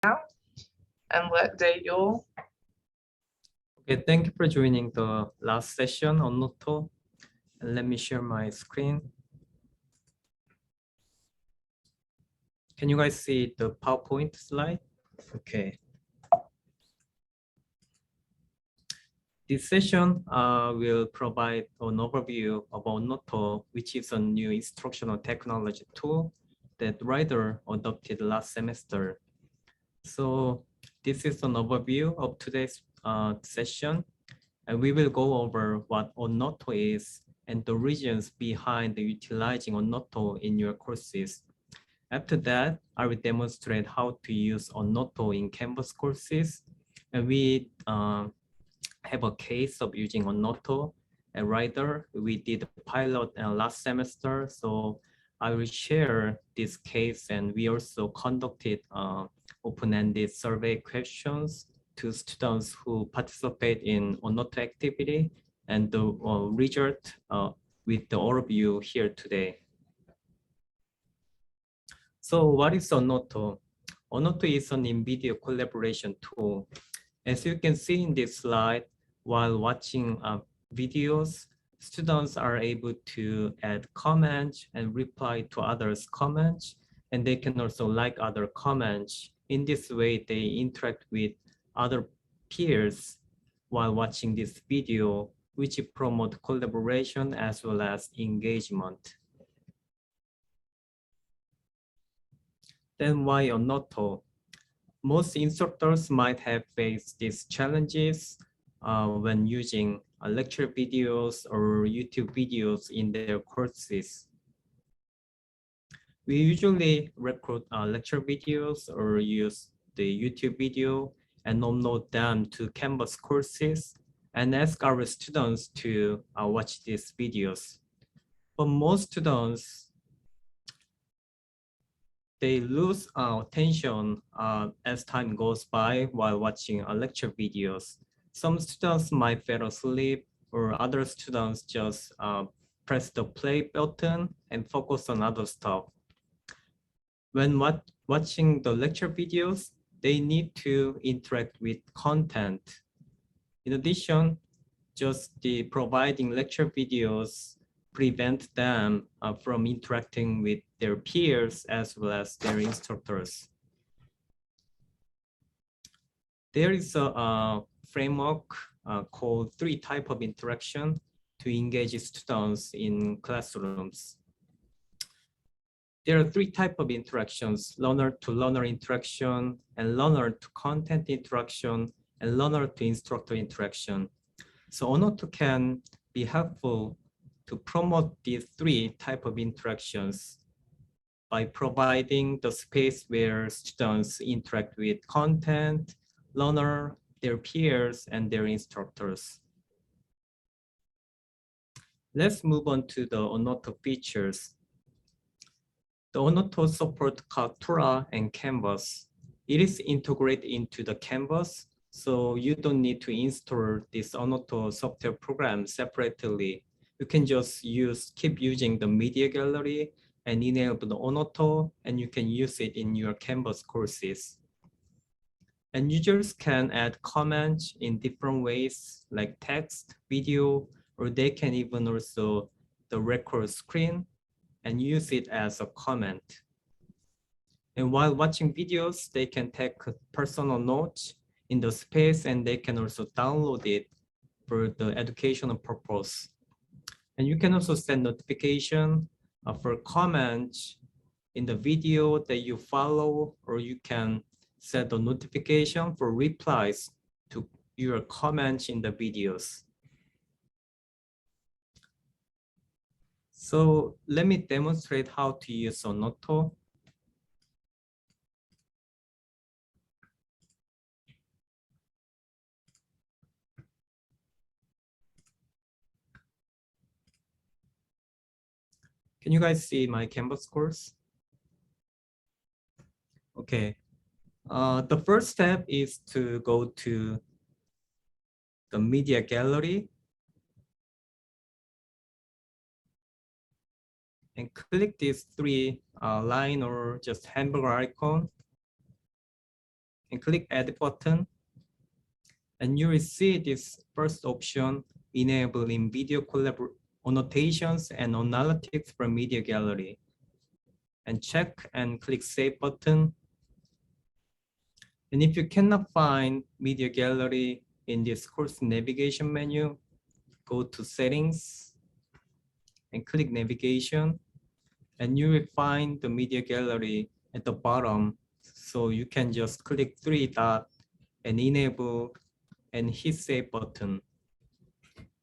And let Daniel. Okay, thank you for joining the last session on Annoto. And let me share my screen. Can you guys see the PowerPoint slide? Okay. This session will provide an overview of Annoto, which is a new instructional technology tool that Rider adopted last semester. So this is an overview of today's session, and we will go over what Annoto is and the reasons behind utilizing Annoto in your courses. After that, I will demonstrate how to use Annoto in Canvas courses, and we have a case of using Annoto and Rider. We did a pilot last semester, so I will share this case, and we also conducted open-ended survey questions to students who participate in Annoto activity, and the result with the overview here today. So what is Annoto? Annoto is an in-video collaboration tool. As you can see in this slide, while watching videos, students are able to add comments and reply to others' comments, and they can also like other comments. In this way, they interact with other peers while watching this video, which promote collaboration as well as engagement. Then why Annoto? Most instructors might have faced these challenges when using lecture videos or YouTube videos in their courses. We usually record lecture videos or use the YouTube video and upload them to Canvas courses and ask our students to watch these videos. But most students, they lose attention as time goes by while watching lecture videos. Some students might fall asleep, or other students just press the play button and focus on other stuff. When watching the lecture videos, they need to interact with content. In addition, just the providing lecture videos prevent them from interacting with their peers as well as their instructors. There is a framework called 3 types of interaction to engage students in classrooms. There are 3 types of interactions: learner-to-learner interaction, and learner-to-content interaction, and learner-to-instructor interaction. So Annoto can be helpful to promote these 3 types of interactions by providing the space where students interact with content, learner, their peers, and their instructors. Let's move on to the Annoto features. The Annoto supports Kaltura and Canvas. It is integrated into the Canvas, so you don't need to install this Annoto software program separately. You can just keep using the media gallery and enable the Annoto, and you can use it in your Canvas courses. And users can add comments in different ways, like text, video, or they can even also the record screen and use it as a comment. And while watching videos, they can take personal notes in the space, and they can also download it for the educational purpose. And you can also send notification for comments in the video that you follow, or you can set a notification for replies to your comments in the videos. So let me demonstrate how to use Annoto. Can you guys see my Canvas course? Okay. The first step is to go to the media gallery and click these 3 line or just hamburger icon. and click Add button. And you will see this first option, enabling video annotations and analytics from Media Gallery. And check and click Save button. And if you cannot find Media Gallery in this course navigation menu, go to Settings and click Navigation. And you will find the Media Gallery at the bottom. So you can just click 3 dots and enable and hit Save button.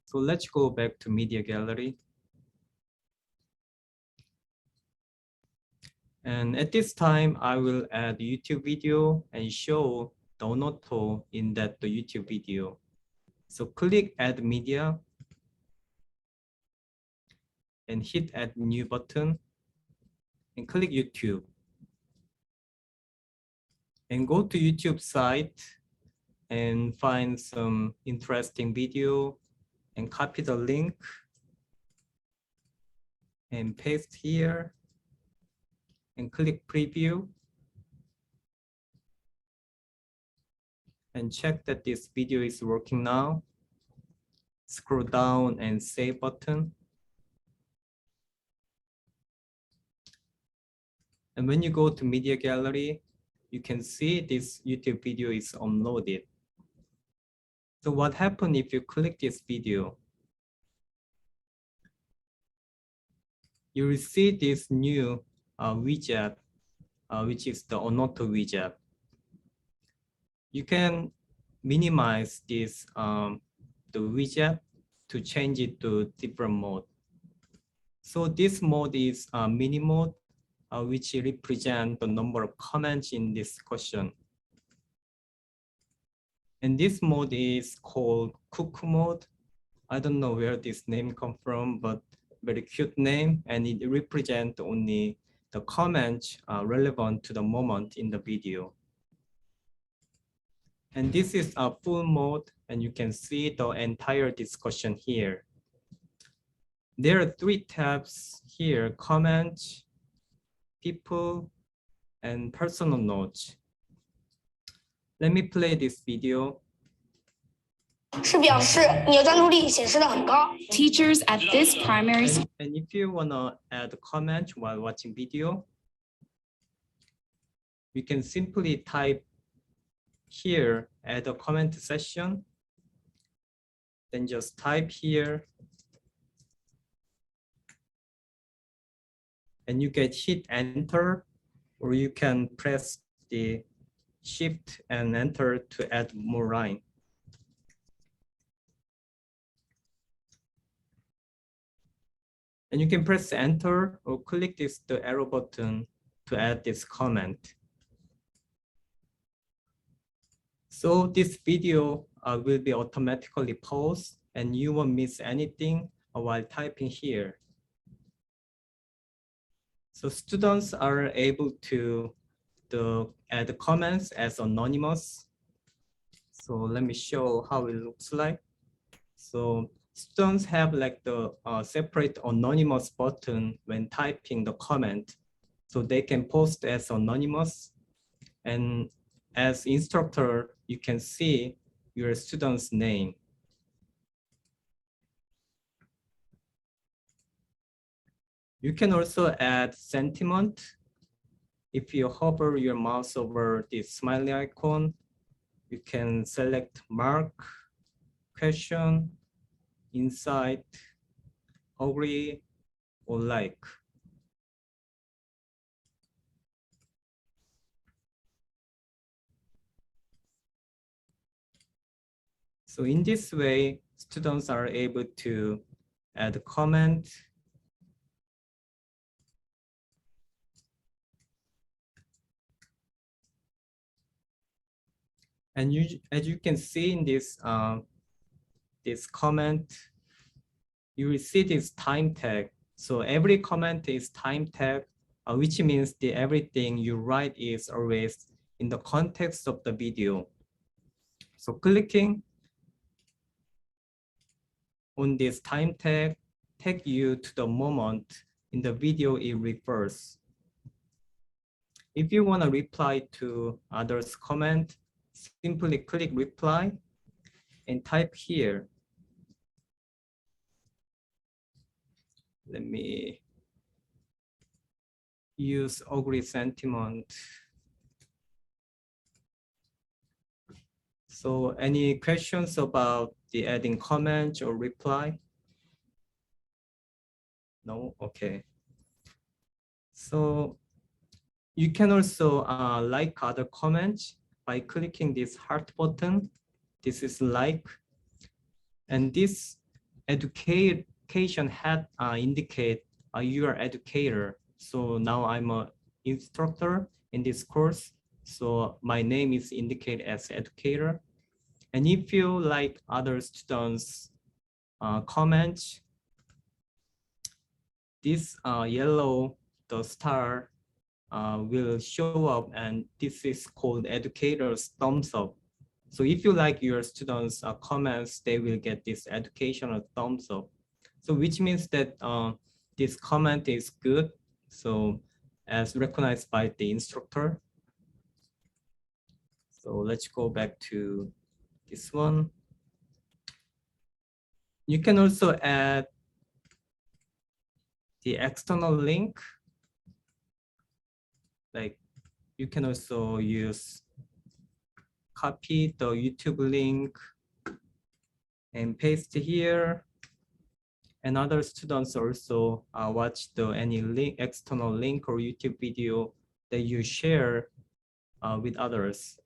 So let's go back to Media Gallery. And at this time, I will add YouTube video and show the Annoto in the YouTube video. So click Add Media and hit Add New button and click YouTube. And go to YouTube site and find some interesting video and copy the link and paste here and click Preview and check that this video is working now. Scroll down and Save button. And when you go to Media Gallery, you can see this YouTube video is uploaded. So what happens if you click this video? You will see this new widget, which is the Annoto widget. You can minimize this the widget to change it to different mode. So this mode is mini mode, which represent the number of comments in this question. And this mode is called cuckoo mode. I don't know where this name come from, but very cute name, and it represents only the comments relevant to the moment in the video. And this is a full mode, and you can see the entire discussion here. There are 3 tabs here: comments, people, and personal notes. Let me play this video. Teachers at this primary school. And if you wanna add a comment while watching video, you can simply type here, add a comment session, then just type here, and you can hit enter, or you can press the shift and enter to add more line. And you can press enter or click the arrow button to add this comment. So this video will be automatically paused, and you won't miss anything while typing here. So students are able to add comments as anonymous. So let me show how it looks like. So students have like the separate anonymous button when typing the comment. So they can post as anonymous. And as instructor, you can see your student's name. You can also add sentiment. If you hover your mouse over this smiley icon, you can select mark, question, insight, agree, or like. So in this way, students are able to add a comment, and as you can see in this this comment, you will see this time tag. So every comment is time tag, which means that everything you write is always in the context of the video. So clicking on this time tag take you to the moment in the video it refers. If you want to reply to others' comment, simply click reply and type here. Let me use agree sentiment. So any questions about the adding comments or reply? No? Okay. So you can also like other comments by clicking this heart button. This is like, and this education hat indicate you are educator. So now I'm a instructor in this course. So my name is indicated as educator. And if you like other students' comments, this yellow, the star will show up, and this is called educator's thumbs up. So if you like your students' comments, they will get this educational thumbs up. So which means that this comment is good. So as recognized by the instructor. So let's go back to this one. You can also add the external link. Like you can also use copy the YouTube link and paste here. And other students also watch any link, external link or YouTube video that you share with others.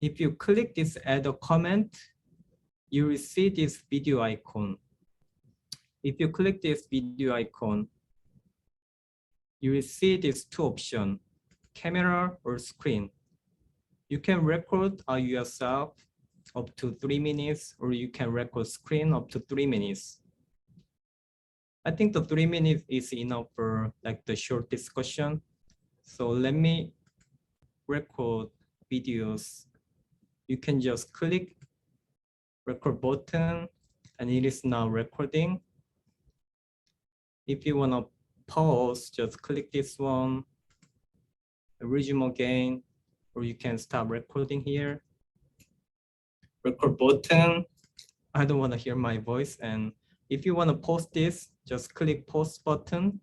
If you click this add a comment, you will see this video icon. If you click this video icon, you will see these two options, camera or screen. You can record yourself up to 3 minutes, or you can record screen up to 3 minutes. I think the 3 minutes is enough for like the short discussion. So let me record videos. You can just click record button and it is now recording. If you want to pause, just click this one, resume again, or you can stop recording here. Record button. I don't want to hear my voice. And if you want to post this, just click post button.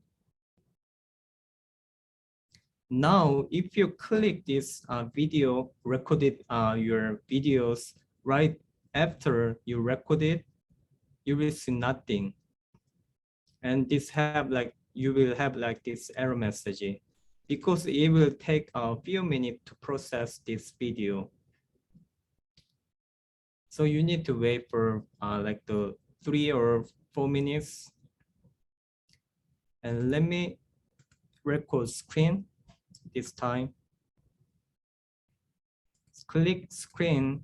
Now, if you click this video, recorded your videos right after you record it, you will see nothing. And this have like, you will have like this error message because it will take a few minutes to process this video. So you need to wait for like the 3 or 4 minutes. And let me record screen this time. Click screen.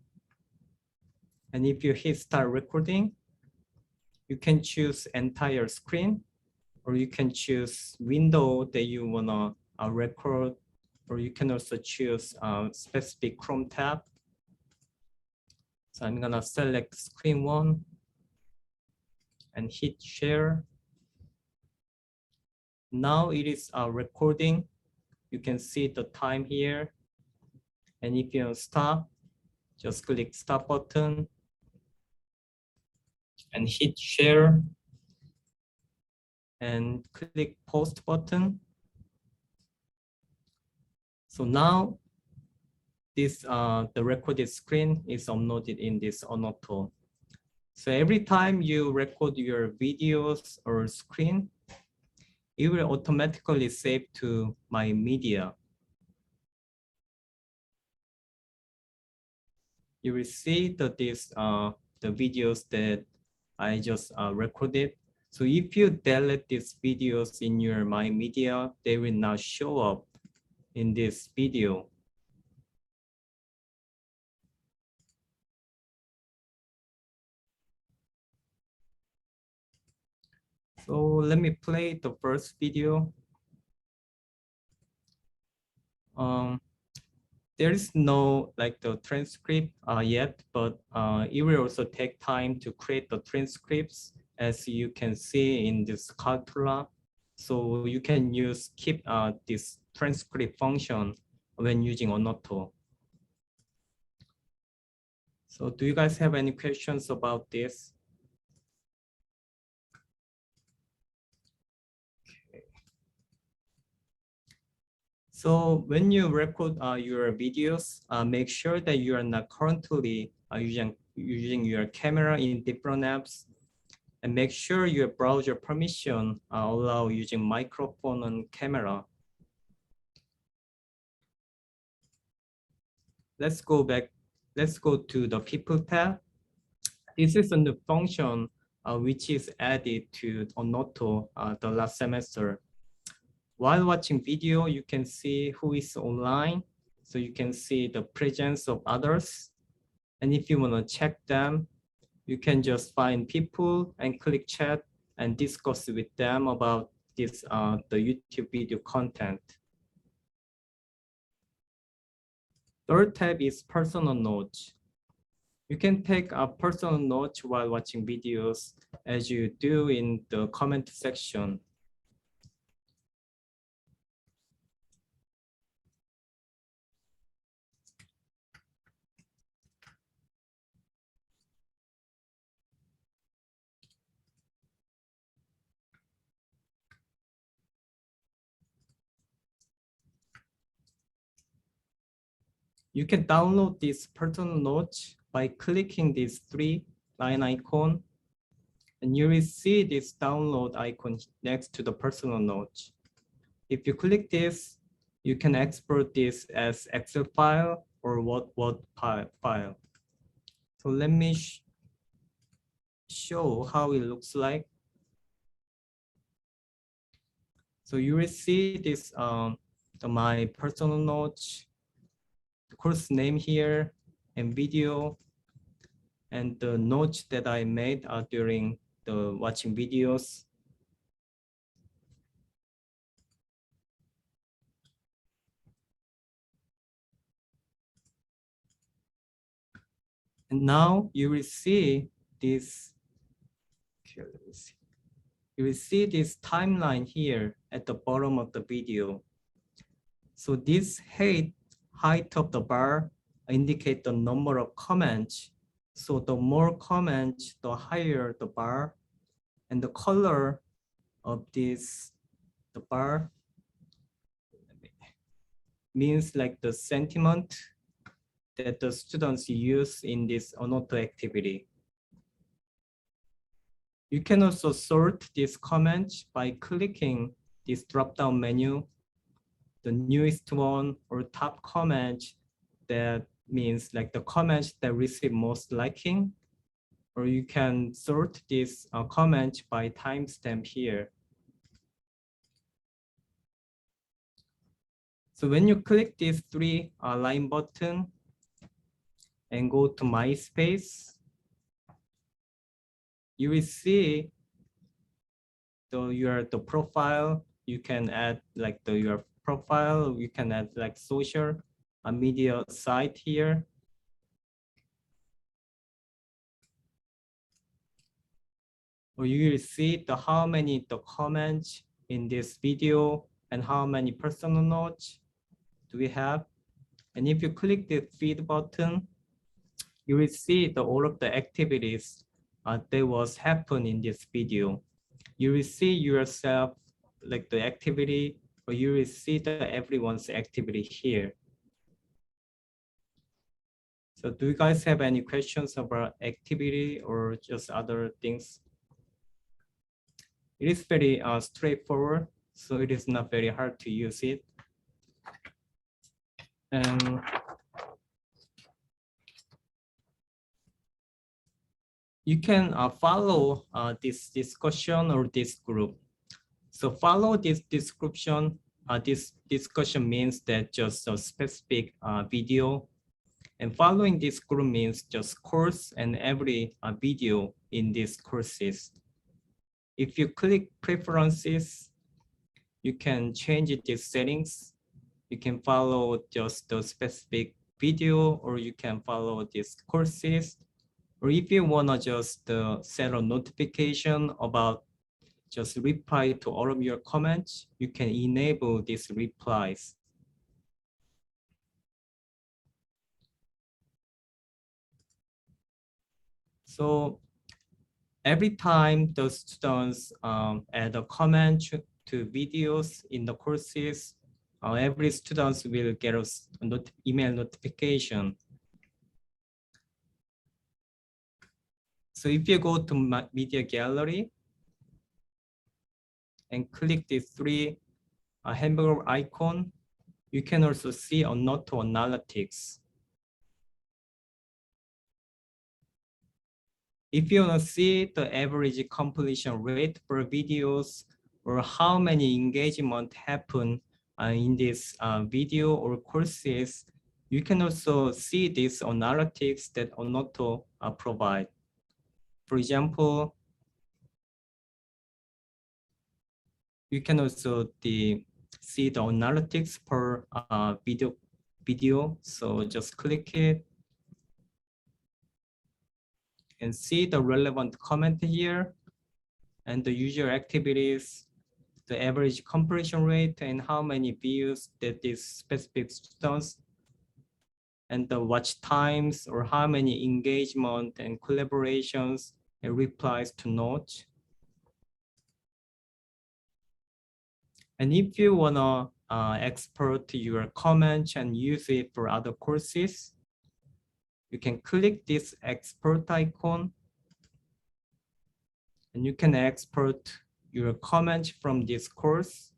And if you hit start recording, you can choose entire screen, or you can choose window that you wanna record, or you can also choose specific Chrome tab. So I'm gonna select screen 1 and hit share. Now it is recording. You can see the time here. And if you stop, just click stop button and hit share and click post button. So now this the recorded screen is uploaded in this Annoto. So every time you record your videos or screen, it will automatically save to my media. You will see that the videos that I just recorded. So if you delete these videos in your My Media, they will not show up in this video. So let me play the first video. There is no like the transcript yet, but it will also take time to create the transcripts as you can see in this Kaltura. So you can use keep this transcript function when using Annoto. So do you guys have any questions about this? So when you record your videos, make sure that you are not currently using your camera in different apps, and make sure your browser permission allow using microphone and camera. Let's go back. Let's go to the People tab. This is a new function which is added to Annoto the last semester. While watching video, you can see who is online. So you can see the presence of others. And if you want to check them, you can just find people and click chat and discuss with them about this the YouTube video content. Third tab is personal notes. You can take a personal note while watching videos as you do in the comment section. You can download this personal notes by clicking these three line icon, and you will see this download icon next to the personal notes. If you click this, you can export this as Excel file or Word file. So let me show how it looks like. So you will see this my personal notes, the course name here, and video, and the notes that I made during the watching videos. And now you will see this. Okay, let me see. You will see this timeline here at the bottom of the video. So this height of the bar indicate the number of comments. So the more comments, the higher the bar, and the color of this the bar means like the sentiment that the students use in this Annoto activity. You can also sort these comments by clicking this drop-down menu, the newest one or top comment. That means like the comments that receive most liking, or you can sort this comment by timestamp here. So when you click these three line button and go to My Space, you will see the profile. You can add like your profile. You can add like social media site here. Or you will see how many the comments in this video and how many personal notes do we have. And if you click the feed button, you will see all of the activities that was happen in this video. You will see yourself like the activity, or you will see everyone's activity here. So do you guys have any questions about activity or just other things? It is very straightforward, so it is not very hard to use it. And you can follow this discussion or this group. So follow this description. This discussion means that just a specific video. And following this group means just course and every video in these courses. If you click preferences, you can change these settings. You can follow just the specific video, or you can follow these courses, Or if you wanna just set a notification about just reply to all of your comments, you can enable these replies. So every time the students add a comment to videos in the courses, every student will get a email notification. So if you go to my media gallery and click these three hamburger icon, you can also see Annoto analytics. If you want to see the average completion rate for videos or how many engagement happen in this video or courses, you can also see these analytics that Annoto provide. For example, you can also see the analytics per video. So just click it and see the relevant comment here and the user activities, the average completion rate, and how many views that this specific students, and the watch times, or how many engagement and collaborations and replies to notes. And if you wanna export your comments and use it for other courses, you can click this export icon and you can export your comments from this course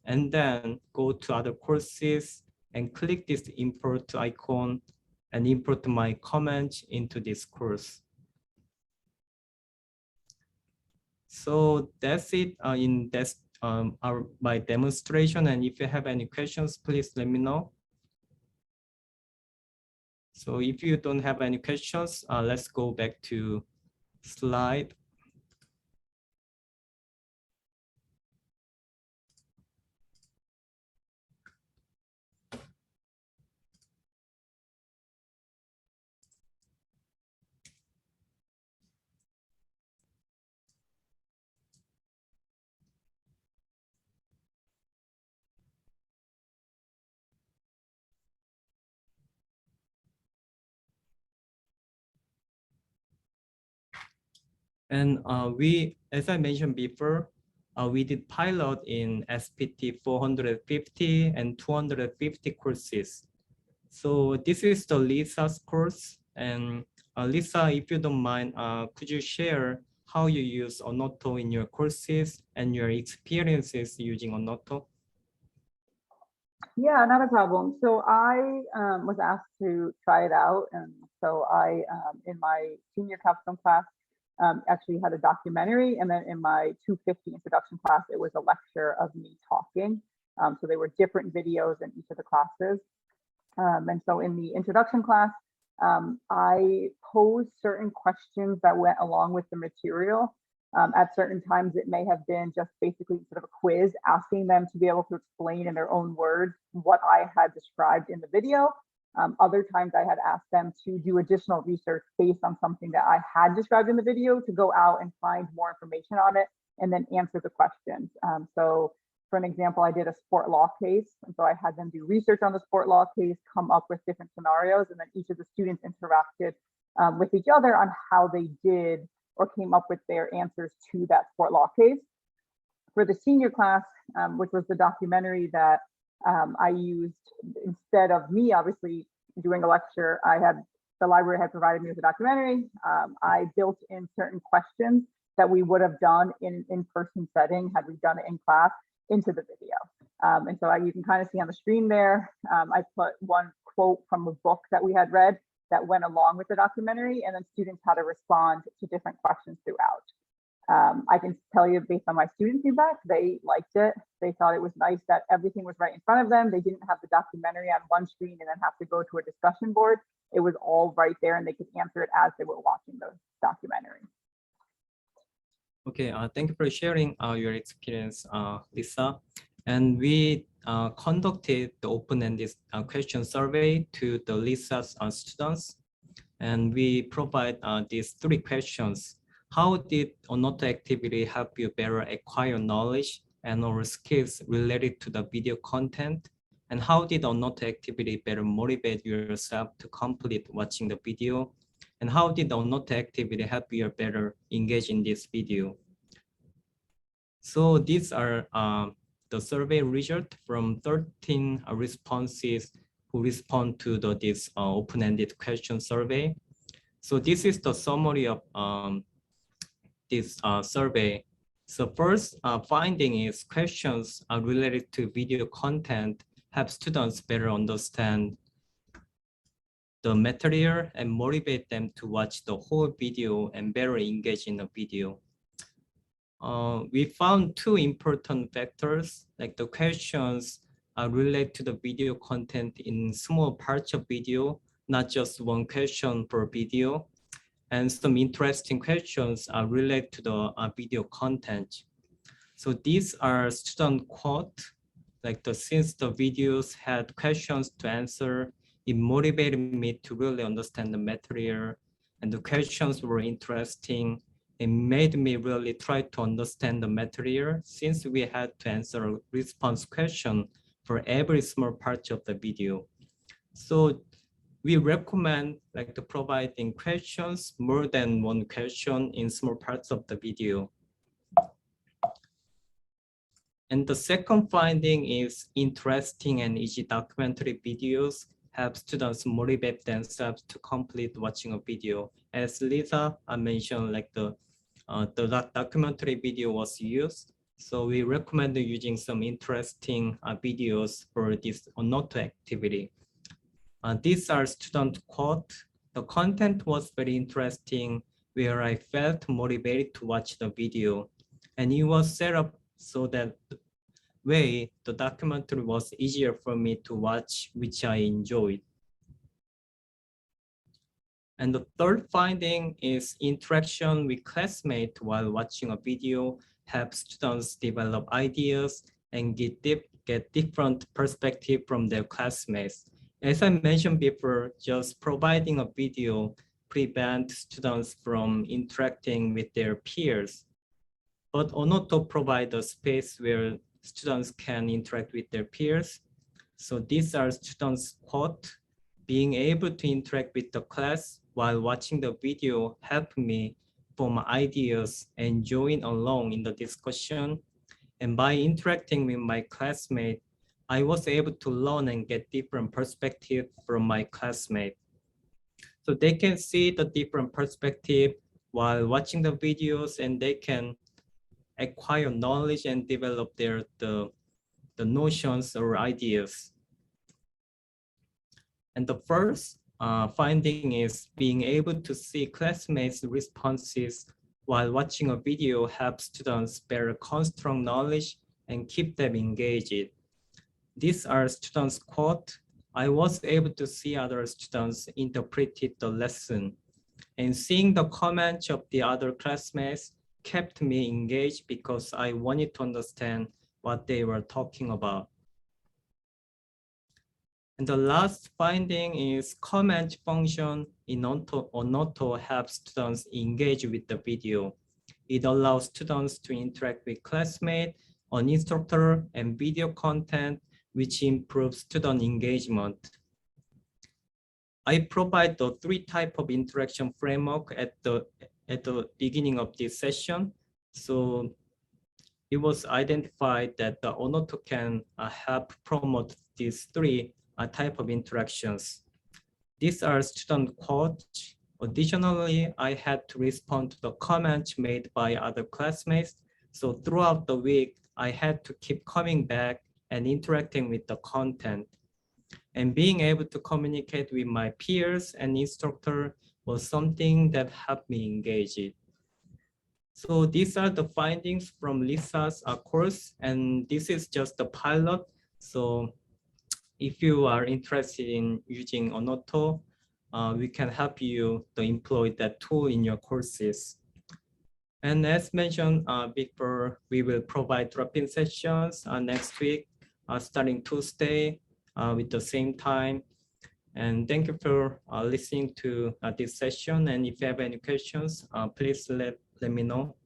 and then go to other courses and click this import icon and import my comments into this course. So that's it in this my demonstration. And if you have any questions, please let me know. So if you don't have any questions, let's go back to slide. And as I mentioned before, we did pilot in SPT 450 and 250 courses. So this is the Lisa's course. And Lisa, if you don't mind, could you share how you use Annoto in your courses and your experiences using Annoto? Yeah, not a problem. So I was asked to try it out. And so I, in my senior capstone class, actually had a documentary. And then in my 250 introduction class, it was a lecture of me talking. So they were different videos in each of the classes. And so in the introduction class, I posed certain questions that went along with the material. At certain times, it may have been just basically sort of a quiz, asking them to be able to explain in their own words what I had described in the video. Other times I had asked them to do additional research based on something that I had described in the video, to go out and find more information on it and then answer the questions. So for an example, I did a sport law case. And so I had them do research on the sport law case, come up with different scenarios, and then each of the students interacted with each other on how they did or came up with their answers to that sport law case. For the senior class, which was the documentary that I used, instead of me obviously doing a lecture, the library had provided me with a documentary. I built in certain questions that we would have done in an in-person setting had we done it in class into the video. And so you can kind of see on the screen there, I put one quote from a book that we had read that went along with the documentary, and then students had to respond to different questions throughout. I can tell you based on my student feedback, they liked it. They thought it was nice that everything was right in front of them. They didn't have the documentary on one screen and then have to go to a discussion board. It was all right there and they could answer it as they were watching the documentary. Okay, thank you for sharing your experience, Lisa. And we conducted the open-ended question survey to the Lisa's students. And we provide these 3 questions. How did Annoto activity help you better acquire knowledge and or skills related to the video content? And how did Annoto activity better motivate yourself to complete watching the video? And how did Annoto activity help you better engage in this video? So these are the survey result from 13 responses who respond to this open-ended question survey. So this is the summary of this survey. So first finding is questions related to video content help students better understand the material and motivate them to watch the whole video and better engage in the video. We found 2 important factors, like the questions relate to the video content in small parts of video, not just one question per video. And some interesting questions relate to the video content. So these are student quote, like since the videos had questions to answer, it motivated me to really understand the material, and the questions were interesting. It made me really try to understand the material since we had to answer a response question for every small part of the video. So we recommend providing questions, more than one question in small parts of the video. And the second finding is interesting and easy documentary videos help students motivate themselves to complete watching a video. As Lisa mentioned, the documentary video was used. So we recommend using some interesting videos for this Annoto activity. These are student quotes. The content was very interesting, where I felt motivated to watch the video. And it was set up so that way the documentary was easier for me to watch, which I enjoyed. And the third finding is interaction with classmates while watching a video helps students develop ideas and get different perspective from their classmates. As I mentioned before, just providing a video prevents students from interacting with their peers. But Annoto provides a space where students can interact with their peers. So these are students' quote. Being able to interact with the class while watching the video helped me form ideas and join along in the discussion. And by interacting with my classmates, I was able to learn and get different perspectives from my classmates. So they can see the different perspective while watching the videos, and they can acquire knowledge and develop the notions or ideas. And the first finding is being able to see classmates' responses while watching a video helps students better construct knowledge and keep them engaged. These are students' quote. I was able to see other students interpreted the lesson, and seeing the comments of the other classmates kept me engaged because I wanted to understand what they were talking about. And the last finding is comment function in Annoto helps students engage with the video. It allows students to interact with classmates, an instructor, and video content, which improves student engagement. I provide the 3 types of interaction framework at the beginning of this session. So it was identified that the Annoto can help promote these 3 type of interactions. These are student quotes. Additionally, I had to respond to the comments made by other classmates. So throughout the week, I had to keep coming back and interacting with the content. And being able to communicate with my peers and instructor was something that helped me engage it. So these are the findings from Lisa's course, and this is just the pilot. So if you are interested in using Annoto, we can help you to employ that tool in your courses. And as mentioned before, we will provide drop-in sessions next week, starting Tuesday with the same time. And thank you for listening to this session. And if you have any questions, please let me know.